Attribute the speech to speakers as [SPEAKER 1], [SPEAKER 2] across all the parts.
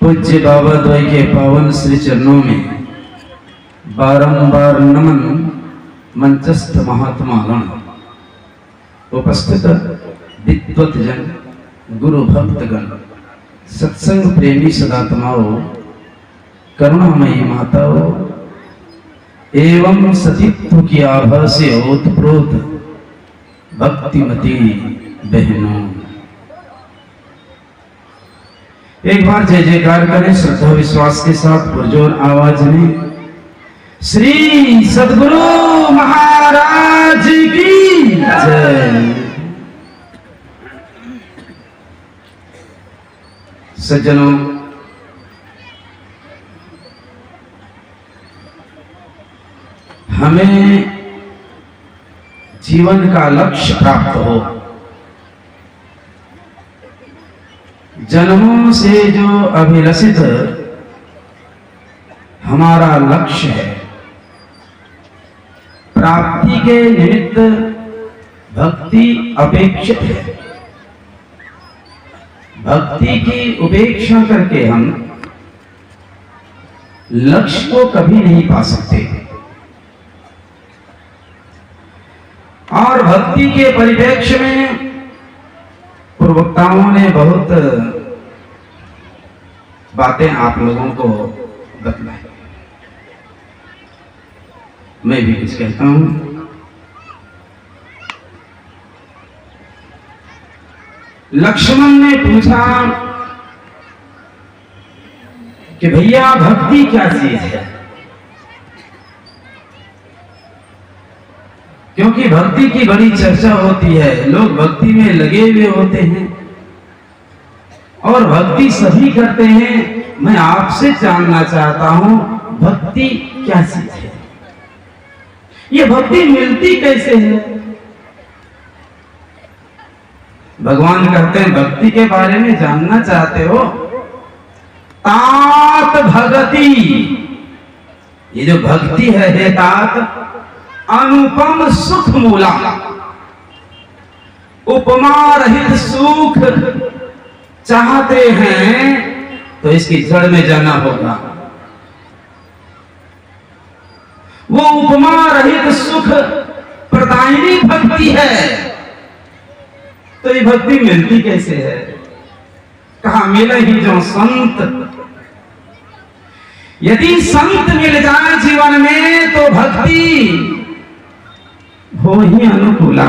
[SPEAKER 1] पूज्य बाबा द्वय के पावन श्री चरणों में बारंबार नमन। मंचस्थ महात्मागण, उपस्थित विद्वत जन, गुरु भक्तगण, सत्संग प्रेमी सदात्माओं, करुणामयी माताओं एवं सतीत्व की आभा से ओतप्रोत भक्तिमती बहनों, एक बार जय जयकार करें श्रद्धा विश्वास के साथ पुरजोर आवाज में। श्री सद्गुरु महाराज की जय। सज्जनों, हमें जीवन का लक्ष्य प्राप्त हो। जन्मों से जो अभिलषित हमारा लक्ष्य है, प्राप्ति के निमित्त भक्ति अपेक्षित है। भक्ति की उपेक्षा करके हम लक्ष्य को कभी नहीं पा सकते। और भक्ति के परिप्रेक्ष्य में पूर्वक्ताओं ने बहुत बातें आप लोगों को बतलाई। मैं भी कुछ कहता हूं। लक्ष्मण ने पूछा कि भैया भक्ति क्या चीज है, क्योंकि भक्ति की बड़ी चर्चा होती है, लोग भक्ति में लगे हुए होते हैं और भक्ति सभी करते हैं। मैं आपसे जानना चाहता हूं, भक्ति क्या चीज है, ये भक्ति मिलती कैसे है? भगवान कहते हैं, भक्ति के बारे में जानना चाहते हो, तात भगति। ये जो भक्ति है तात अनुपम सुख मूला, उपमा रहित सुख चाहते हैं तो इसकी जड़ में जाना होगा। वो उपमा रहित सुख प्रदायिनी भक्ति है। तो ये भक्ति मिलती कैसे है? कहा मिले ही जो संत। यदि संत मिल जाए जीवन में तो भक्ति हो ही अनुकूला,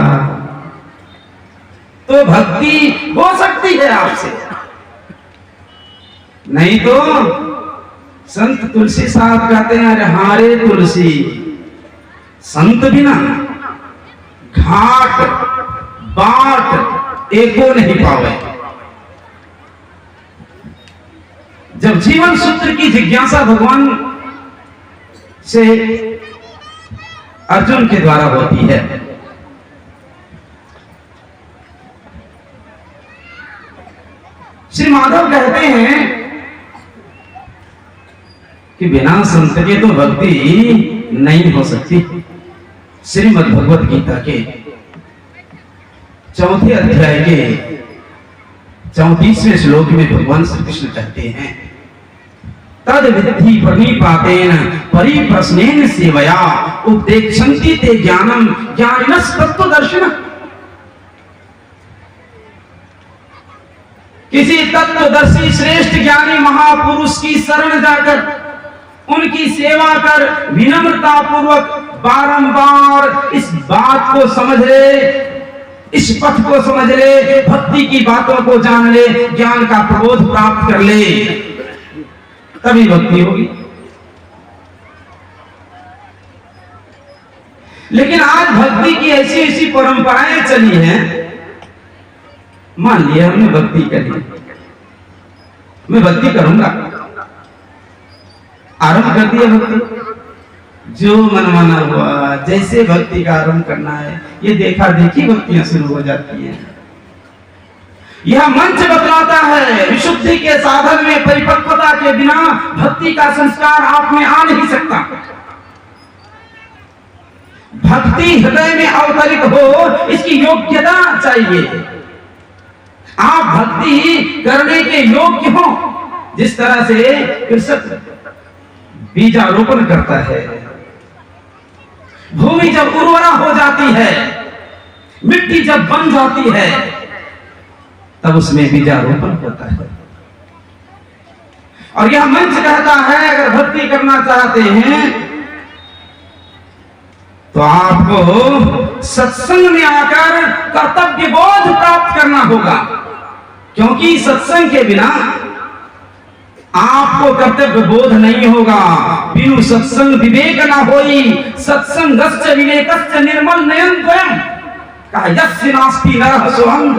[SPEAKER 1] तो भक्ति हो सकती है आपसे। नहीं तो संत तुलसी साहब कहते हैं, अरे हारे तुलसी, संत बिना घाट बाट एको नहीं पावे। जब जीवन सूत्र की जिज्ञासा भगवान से अर्जुन के द्वारा होती है, श्री माधव कहते हैं कि बिना संत के तो भक्ति नहीं हो सकती। श्रीमद् भगवत गीता के 4 अध्याय के 34वें श्लोक में भगवान श्री कृष्ण कहते हैं, तद विद्धि प्रणीपातेन परिप्रश्नेन सेवया उपदेक्षन्ति ते ज्ञानम ज्ञानिनस् तत्वदर्शिनः। किसी तत्वदर्शी श्रेष्ठ ज्ञानी महापुरुष की शरण जाकर उनकी सेवा कर विनम्रता पूर्वक बारंबार इस बात को समझ ले, इस पथ को समझ ले, भक्ति की बातों को जान ले, ज्ञान का प्रबोध प्राप्त कर ले, तभी भक्ति होगी। लेकिन आज भक्ति की ऐसी ऐसी परंपराएं चली हैं। मान लिया हमने भक्ति करी, मैं भक्ति करूंगा, आरंभ कर दिया भक्ति, जो मनमाना हुआ, जैसे भक्ति का आरंभ करना है, ये देखा देखी भक्तियां शुरू हो जाती हैं। यह मंच बतलाता है, विशुद्धि के साधन में परिपक्वता के बिना भक्ति का संस्कार आप में आ नहीं सकता। भक्ति हृदय में अवतरित हो, इसकी योग्यता चाहिए। आप भक्ति करने के योग्य हो, जिस तरह से कृषक बीजारोपण करता है, भूमि जब उर्वरा हो जाती है, मिट्टी जब बन जाती है, तब उसमें बीजारोपण होता है। और यह मंच कहता है अगर भक्ति करना चाहते हैं तो आपको सत्संग में आकर कर्तव्य बोध प्राप्त करना होगा, क्योंकि सत्संग के बिना आपको कर्तव्य बोध नहीं होगा। बिनु सत्संग विवेक न होई, सत्संगश्च विवेकश्च निर्मल नयन द्वयम्। कहा यस्य नास्ति नरः सोऽंग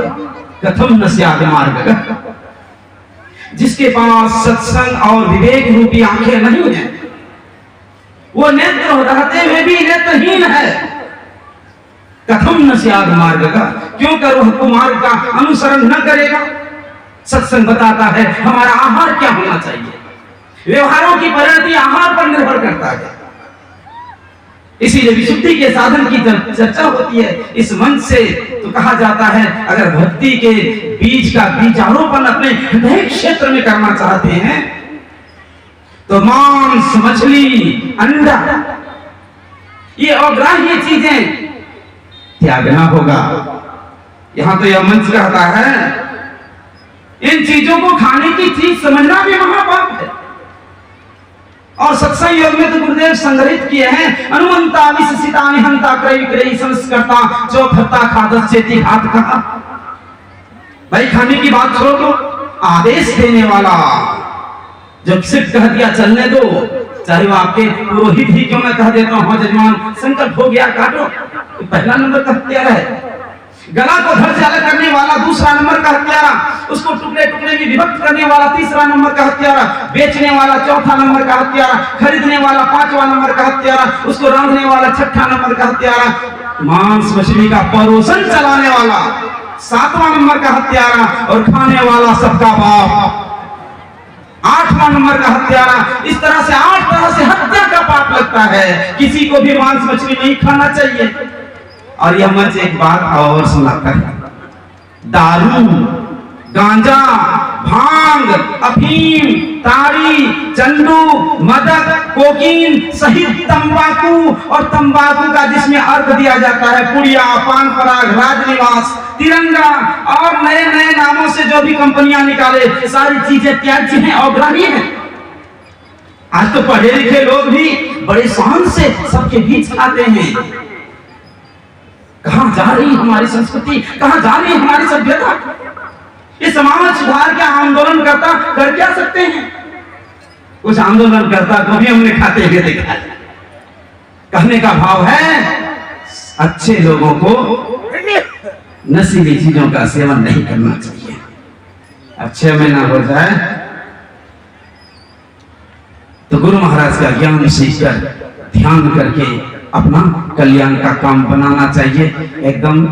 [SPEAKER 1] कथम न स्यात् मार्गः। जिसके पास सत्संग और विवेक रूपी आंखें नहीं है, वो नेत्र रहते हुए भी नेत्रहीन है। कथम न स्यात् मार्गः, क्यों कर वह कुमार्ग का अनुसरण न करेगा। सत्संग बताता है हमारा आहार क्या होना चाहिए, व्यवहारों की परिणति आहार पर निर्भर करता है। इसीलिए विशुद्धि के साधन की जब चर्चा होती है इस मंच से, तो कहा जाता है अगर भक्ति के बीज का बीजारोपण अपने हृदय क्षेत्र में करना चाहते हैं तो मांस, मछली, अंडा, ये अग्राह्य चीजें त्यागना होगा। यहां तो यह मंच कहता है इन चीजों को खाने की चीज समझना भी महापाप है। और सत्संग योग में तो गुरुदेव संग्रहित किए हैं अनुमंता विशसिता निहंता क्रय विक्रय संस्कर्ता चौखता खादश्चेति घात कहा। भाई खाने की बात छोड़ो तो आदेश देने वाला जब सिर्फ कह दिया चलने दो, चाहे वो आपके पुरोहित ही क्यों मैं कह देता हूं जजमान संकल्प हो गया काटो, तो पहला नंबर का हत्यारा है। गला को धड़ से अलग करने वाला दूसरा नंबर का हत्यारा, उसको टुकड़े टुकड़े में विभक्त करने वाला तीसरा नंबर का हत्यारा, बेचने वाला चौथा नंबर का हत्यारा, खरीदने वाला पांचवा नंबर का हत्यारा, उसको रांधने वाला छठा नंबर का हत्यारा, मांस मछली का परोसन चलाने वाला सातवां नंबर का हत्यारा, और खाने वाला सबका बाप आठवां नंबर का हत्यारा। इस तरह से 8 तरह से हत्या का पाप लगता है। किसी को भी मांस मछली नहीं खाना चाहिए। और यह मंच एक बात और सुनाता है, दारू, गांजा, भांग, अफीम, ताड़ी, चंदू, मदक, कोकीन सहित तंबाकू और तंबाकू का जिसमें अर्थ दिया जाता है पुड़िया, पान पराग, राजनिवास, तिरंगा और नए नए नामों से जो भी कंपनियां निकाले, सारी चीजें त्याज्य हैं, अग्राह्य हैं। आज तो पढ़े लिखे लोग भी बड़े शान से सबके बीच आते हैं। कहां जा रही हमारी संस्कृति, कहां जा रही हमारी सभ्यता। ये समाज सुधार का आंदोलन करता कर क्या सकते हैं। कुछ आंदोलन करता तो भी हमने खाते हुए देखा। कहने का भाव है अच्छे लोगों को नशीली चीजों का सेवन नहीं करना चाहिए। अच्छे में ना हो जाए तो गुरु महाराज का ज्ञान सीखकर ध्यान करके अपना कल्याण का काम बनाना चाहिए। एकदम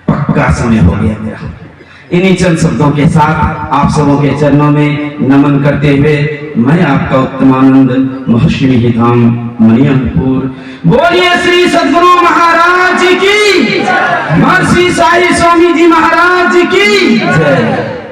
[SPEAKER 1] पक्का समय हो गया मेरा। इन्हीं चंद शब्दों के साथ आप सबों के चरणों में नमन करते हुए मैं आपका उत्तमानंद महर्षि धाम मनियमपुर, बोलिए श्री सद्गुरु महाराज की, महर्षि साई स्वामी जी महाराज की जय।